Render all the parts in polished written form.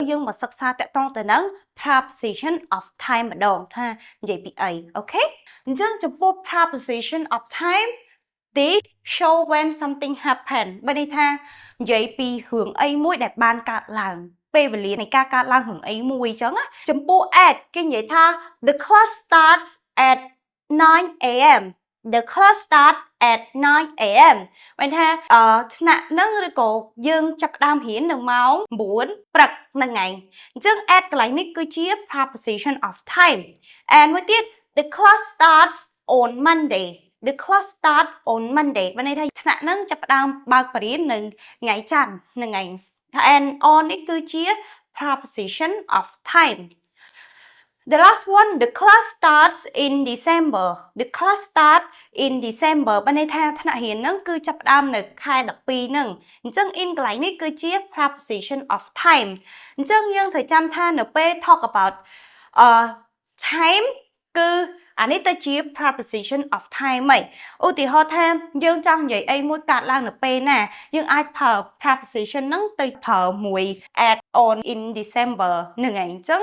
dương mà sắc xa tại trong từ nâng preposition of time mà đồn tha vậy bị ấy ok dương chụp bộ preposition of time they show when something happen bên đây tha vậy bị hưởng ấy mũi đẹp ban cả làng về vật lý này ca làng hưởng ấy mũi chấm á chụp bộ at cái vậy tha the class starts at 9 a.m. The class starts at 9 a.m. Vậy ha, nạ nâng rồi cổ dương chắc đam hiến được máu muốn bật nâng ngày. Dương at cái này cứ chia preposition of time. And với tiết, the class starts on Monday. The class starts on Monday. Vậy này nạ nâng chắc đam bạc bà riêng nâng ngày chăn nâng ngày. And on ấy cứ chia preposition of time. The last one, the class starts in December. The class starts in December. Bên đây tha thana hiền nâng cứ chấp đam nực khai đặc pi nâng. Chân in cái này cứ chia preposition of time. Chân dương thời trăm tha np talk about time cứ anh ấy ta chia preposition of time mày. Ưu tì ho tham dương trong vậy ai mỗi cạt lang np nè. Dương ai thở preposition nâng từ thở mùi at on in December nâng ảnh chân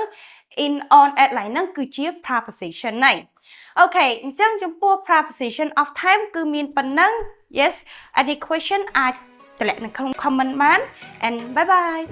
in on at lại năng cứ chia preposition này. Ok, chân chúng po preposition of time cứ miền phần năng. Yes, any question ai để lại không comment man and bye bye.